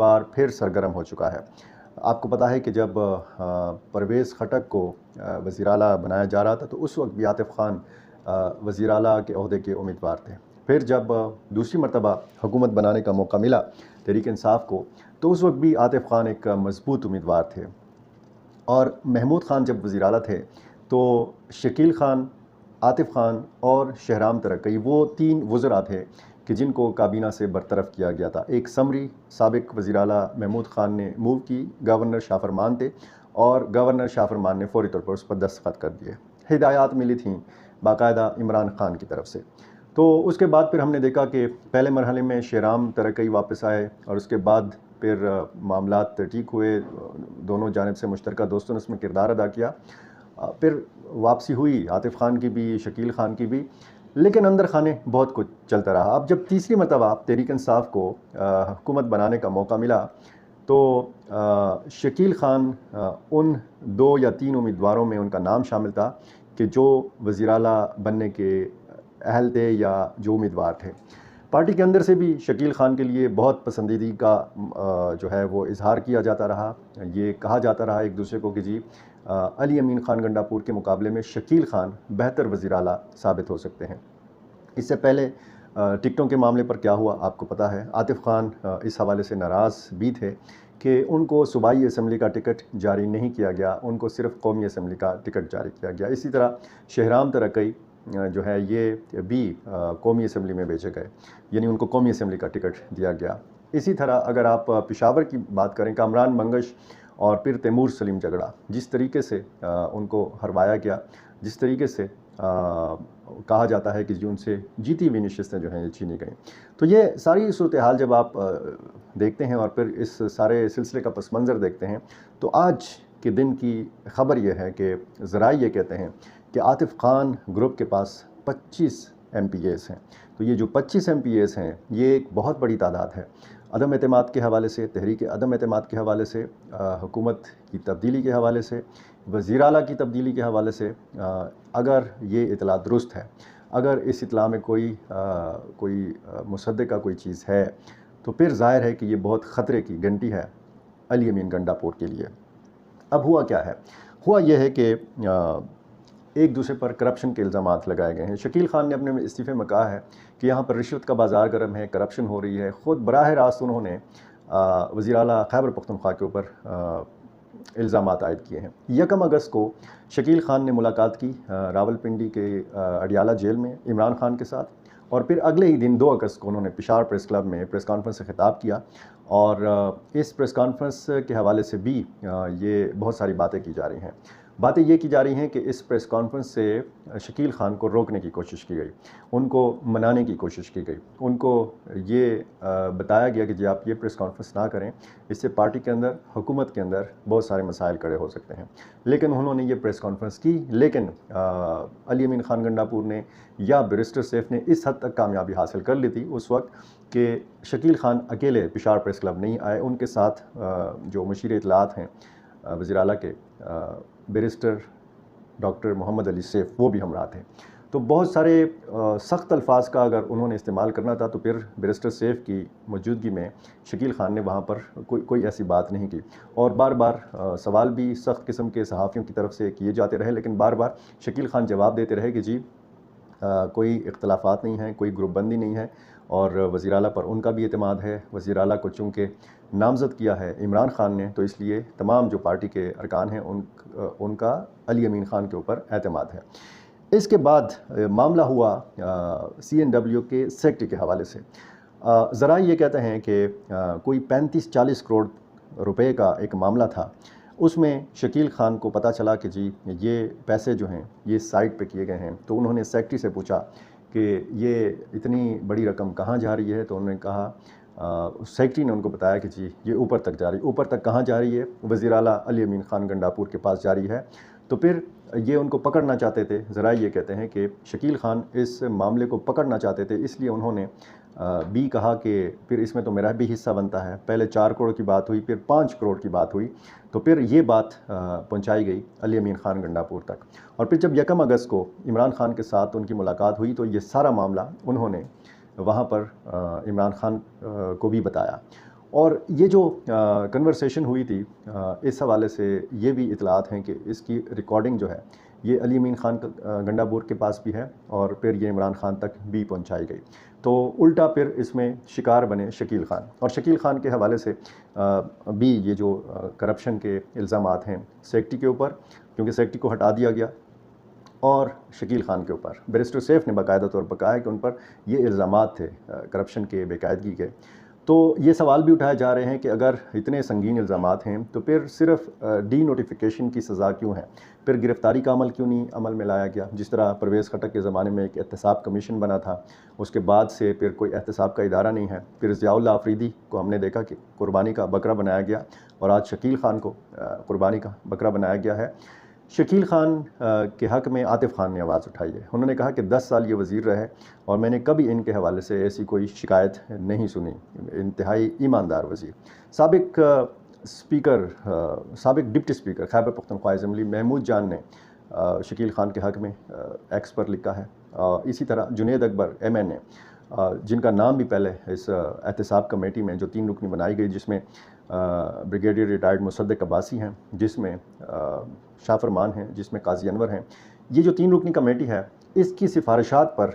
بار پھر سرگرم ہو چکا ہے۔ آپ کو پتہ ہے کہ جب پرویز خٹک کو وزیر اعلیٰ بنایا جا رہا تھا تو اس وقت بھی عاطف خان وزیر اعلیٰ کے عہدے کے امیدوار تھے۔ پھر جب دوسری مرتبہ حکومت بنانے کا موقع ملا تحریک انصاف کو تو اس وقت بھی عاطف خان ایک مضبوط امیدوار تھے، اور محمود خان جب وزیر اعلیٰ تھے تو شکیل خان، عاطف خان اور شہرام ترکی وہ 3 وزراء تھے کہ جن کو کابینہ سے برطرف کیا گیا تھا۔ ایک سمری سابق وزیر اعلیٰ محمود خان نے موو کی، گورنر شاہ فرمان تھے، اور گورنر شاہ فرمان نے فوری طور پر اس پر دستخط کر دیے۔ ہدایات ملی تھیں باقاعدہ عمران خان کی طرف سے۔ تو اس کے بعد پھر ہم نے دیکھا کہ پہلے مرحلے میں شہرام ترکی واپس آئے، اور اس کے بعد پھر معاملات ٹھیک ہوئے، دونوں جانب سے مشترکہ دوستوں نے اس میں کردار ادا کیا، پھر واپسی ہوئی عاطف خان کی بھی، شکیل خان کی بھی، لیکن اندر خانے بہت کچھ چلتا رہا۔ اب جب تیسری مرتبہ تحریک انصاف کو حکومت بنانے کا موقع ملا تو شکیل خان ان 2 یا 3 امیدواروں میں ان کا نام شامل تھا کہ جو وزیر اعلیٰ بننے کے اہل تھے یا جو امیدوار تھے۔ پارٹی کے اندر سے بھی شکیل خان کے لیے بہت پسندیدگی کا جو ہے وہ اظہار کیا جاتا رہا، یہ کہا جاتا رہا ایک دوسرے کو کہ جی علی امین خان گنڈا پور کے مقابلے میں شکیل خان بہتر وزیر اعلیٰ ثابت ہو سکتے ہیں۔ اس سے پہلے ٹکٹوں کے معاملے پر کیا ہوا آپ کو پتہ ہے۔ عاطف خان اس حوالے سے ناراض بھی تھے کہ ان کو صوبائی اسمبلی کا ٹکٹ جاری نہیں کیا گیا، ان کو صرف قومی اسمبلی کا ٹکٹ جاری کیا گیا۔ اسی طرح شہرام ترکی جو ہے یہ بھی قومی اسمبلی میں بھیجے گئے، یعنی ان کو قومی اسمبلی کا ٹکٹ دیا گیا۔ اسی طرح اگر آپ پشاور کی بات کریں، کامران منگش اور پھر تیمور سلیم جھگڑا، جس طریقے سے ان کو ہروایا گیا، جس طریقے سے کہا جاتا ہے کہ ان سے جیتی ہوئی نشستیں جو ہیں یہ چھینی گئیں، تو یہ ساری صورتحال جب آپ دیکھتے ہیں اور پھر اس سارے سلسلے کا پس منظر دیکھتے ہیں تو آج کے دن کی خبر یہ ہے کہ ذرائع یہ کہتے ہیں کہ عاطف خان گروپ کے پاس 25 MPAs ہیں۔ تو یہ جو 25 MPAs ہیں یہ ایک بہت بڑی تعداد ہے۔ عدم اعتماد کے حوالے سے، تحریک عدم اعتماد کے حوالے سے، حکومت کی تبدیلی کے حوالے سے، وزیر اعلیٰ کی تبدیلی کے حوالے سے، اگر یہ اطلاع درست ہے، اگر اس اطلاع میں کوئی مصدقہ کوئی چیز ہے تو پھر ظاہر ہے کہ یہ بہت خطرے کی گھنٹی ہے علی امین گنڈا پور کے لیے۔ اب ہوا کیا ہے؟ ہوا یہ ہے کہ ایک دوسرے پر کرپشن کے الزامات لگائے گئے ہیں۔ شکیل خان نے اپنے استعفے میں کہا ہے کہ یہاں پر رشوت کا بازار گرم ہے، کرپشن ہو رہی ہے۔ خود براہ راست انہوں نے وزیر اعلیٰ خیبر پختونخوا کے اوپر الزامات عائد کیے ہیں۔ 1 اگست کو شکیل خان نے ملاقات کی راولپنڈی کے اڈیالہ جیل میں عمران خان کے ساتھ، اور پھر اگلے ہی دن 2 اگست کو انہوں نے پشاور پریس کلب میں پریس کانفرنس سے خطاب کیا، اور اس پریس کانفرنس کے حوالے سے بھی یہ بہت ساری باتیں کی جا رہی ہیں۔ باتیں یہ کی جا رہی ہیں کہ اس پریس کانفرنس سے شکیل خان کو روکنے کی کوشش کی گئی، ان کو منانے کی کوشش کی گئی، ان کو یہ بتایا گیا کہ جی آپ یہ پریس کانفرنس نہ کریں، اس سے پارٹی کے اندر، حکومت کے اندر بہت سارے مسائل کھڑے ہو سکتے ہیں۔ لیکن انہوں نے یہ پریس کانفرنس کی، لیکن علی امین خان گنڈا پور نے یا بیرسٹر سیف نے اس حد تک کامیابی حاصل کر لی تھی اس وقت کہ شکیل خان اکیلے پشاور پریس کلب نہیں آئے، ان کے ساتھ جو مشیر اطلاعات ہیں وزیر اعلیٰ کے بیرسٹر ڈاکٹر محمد علی سیف، وہ بھی ہمراہ تھے۔ تو بہت سارے سخت الفاظ کا اگر انہوں نے استعمال کرنا تھا تو پھر بیرسٹر سیف کی موجودگی میں شکیل خان نے وہاں پر کوئی ایسی بات نہیں کی، اور بار بار سوال بھی سخت قسم کے صحافیوں کی طرف سے کیے جاتے رہے، لیکن بار بار شکیل خان جواب دیتے رہے کہ جی کوئی اختلافات نہیں ہیں، کوئی گروپ بندی نہیں ہے، اور وزیر اعلیٰ پر ان کا بھی اعتماد ہے۔ وزیر اعلیٰ کو چونکہ نامزد کیا ہے عمران خان نے، تو اس لیے تمام جو پارٹی کے ارکان ہیں ان کا علی امین خان کے اوپر اعتماد ہے۔ اس کے بعد معاملہ ہوا CNW کے سیکٹری کے حوالے سے۔ ذرائع یہ کہتے ہیں کہ کوئی 35-40 کروڑ روپے کا ایک معاملہ تھا، اس میں شکیل خان کو پتہ چلا کہ جی یہ پیسے جو ہیں یہ سائٹ پہ کیے گئے ہیں، تو انہوں نے سیکٹری سے پوچھا کہ یہ اتنی بڑی رقم کہاں جا رہی ہے، تو انہوں نے کہا سیکٹری نے ان کو بتایا کہ جی یہ اوپر تک جا رہی ہے۔ اوپر تک کہاں جا رہی ہے؟ وزیر اعلیٰ علی امین خان گنڈا پور کے پاس جاری ہے۔ تو پھر یہ ان کو پکڑنا چاہتے تھے، ذرائع یہ کہتے ہیں کہ شکیل خان اس معاملے کو پکڑنا چاہتے تھے، اس لیے انہوں نے بھی کہا کہ پھر اس میں تو میرا بھی حصہ بنتا ہے۔ پہلے 4 کروڑ کی بات ہوئی، پھر 5 کروڑ کی بات ہوئی، تو پھر یہ بات پہنچائی گئی علی امین خان گنڈا پور تک، اور پھر جب 1 اگست کو عمران خان کے ساتھ ان کی ملاقات ہوئی تو یہ سارا معاملہ انہوں نے وہاں پر عمران خان کو بھی بتایا۔ اور یہ جو کنورسیشن ہوئی تھی اس حوالے سے یہ بھی اطلاعات ہیں کہ اس کی ریکارڈنگ جو ہے یہ علی امین خان گنڈا بور کے پاس بھی ہے اور پھر یہ عمران خان تک بھی پہنچائی گئی. تو الٹا پھر اس میں شکار بنے شکیل خان، اور شکیل خان کے حوالے سے بھی یہ جو کرپشن کے الزامات ہیں سیکٹری کے اوپر، کیونکہ سیکٹری کو ہٹا دیا گیا، اور شکیل خان کے اوپر بیرسٹر سیف نے باقاعدہ طور پر کہا ہے کہ ان پر یہ الزامات تھے کرپشن کے، بے قاعدگی کے. تو یہ سوال بھی اٹھائے جا رہے ہیں کہ اگر اتنے سنگین الزامات ہیں تو پھر صرف ڈی نوٹیفیکیشن کی سزا کیوں ہے، پھر گرفتاری کا عمل کیوں نہیں عمل میں لایا گیا؟ جس طرح پرویز خٹک کے زمانے میں ایک احتساب کمیشن بنا تھا، اس کے بعد سے پھر کوئی احتساب کا ادارہ نہیں ہے. پھر ضیاء اللہ آفریدی کو ہم نے دیکھا کہ قربانی کا بکرا بنایا گیا، اور آج شکیل خان کو قربانی کا بکرا بنایا گیا ہے. شکیل خان کے حق میں عاطف خان نے آواز اٹھائی ہے. انہوں نے کہا کہ 10 سال یہ وزیر رہے اور میں نے کبھی ان کے حوالے سے ایسی کوئی شکایت نہیں سنی. انتہائی ایماندار وزیر. سابق deputy speaker Khyber Pakhtunkhwa assembly Mahmood جان نے شکیل خان کے حق میں ایکس پر لکھا ہے. اسی طرح جنید اکبر MNA، جن کا نام بھی پہلے اس احتساب کمیٹی میں جو 3 رکنی بنائی گئی، جس میں بریگیڈیئر ریٹائرڈ مصدق عباسی ہیں، جس میں شاہ فرمان ہیں، جس میں قاضی انور ہیں. یہ جو 3 رکنی کمیٹی ہے، اس کی سفارشات پر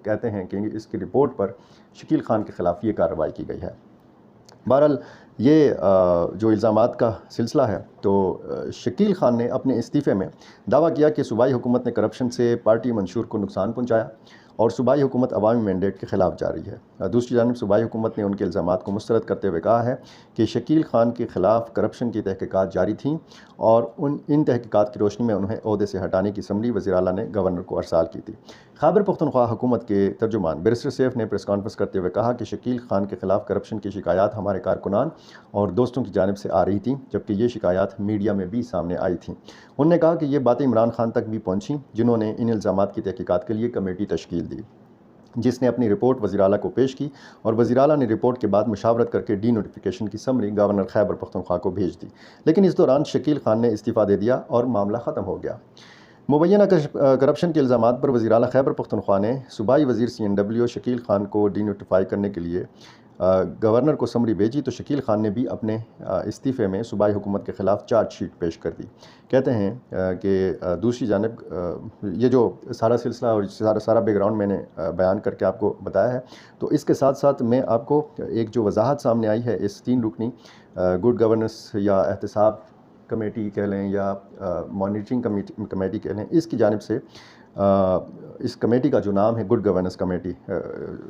کہتے ہیں کہ اس کی رپورٹ پر شکیل خان کے خلاف یہ کارروائی کی گئی ہے. بہرحال یہ جو الزامات کا سلسلہ ہے، تو شکیل خان نے اپنے استعفے میں دعویٰ کیا کہ صوبائی حکومت نے کرپشن سے پارٹی منشور کو نقصان پہنچایا اور صوبائی حکومت عوامی مینڈیٹ کے خلاف جا رہی ہے. دوسری جانب صوبائی حکومت نے ان کے الزامات کو مسترد کرتے ہوئے کہا ہے کہ شکیل خان کے خلاف کرپشن کی تحقیقات جاری تھیں اور ان تحقیقات کی روشنی میں انہیں عہدے سے ہٹانے کی سمری وزیر اعلیٰ نے گورنر کو ارسال کی تھی. خیبر پختونخوا حکومت کے ترجمان بیرسٹر سیف نے پریس کانفرنس کرتے ہوئے کہا کہ شکیل خان کے خلاف کرپشن کی شکایات ہمارے کارکنان اور دوستوں کی جانب سے آ رہی تھیں، جبکہ یہ شکایات میڈیا میں بھی سامنے آئی تھیں. انہوں نے کہا کہ یہ باتیں عمران خان تک بھی پہنچیں، جنہوں نے ان الزامات کی تحقیقات کے لیے کمیٹی تشکیل دی، جس نے اپنی رپورٹ وزیر اعلیٰ کو پیش کی، اور وزیر اعلیٰ نے رپورٹ کے بعد مشاورت کر کے ڈی نوٹیفیکیشن کی سمری گورنر خیبر پختونخوا کو بھیج دی. لیکن اس دوران شکیل خان نے استعفیٰ دے دیا اور معاملہ ختم ہو گیا. مبینہ کرپشن کے الزامات پر وزیر اعلیٰ خیبر پختونخوا نے صوبائی وزیر CNW شکیل خان کو ڈی نوٹیفائی کرنے کے لیے گورنر کو سمری بھیجی، تو شکیل خان نے بھی اپنے استعفے میں صوبائی حکومت کے خلاف چارج شیٹ پیش کر دی. کہتے ہیں کہ دوسری جانب یہ جو سارا سلسلہ اور سارا بیک گراؤنڈ میں نے بیان کر کے آپ کو بتایا ہے، تو اس کے ساتھ ساتھ میں آپ کو ایک جو وضاحت سامنے آئی ہے اس 3 رکنی گڈ گورننس یا احتساب کمیٹی کہہ لیں یا مانیٹرنگ کمیٹی کہہ لیں، اس کی جانب سے اس کمیٹی کا جو نام ہے گڈ گورننس کمیٹی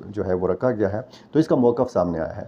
جو ہے وہ رکھا گیا ہے. تو اس کا موقف سامنے آیا ہے.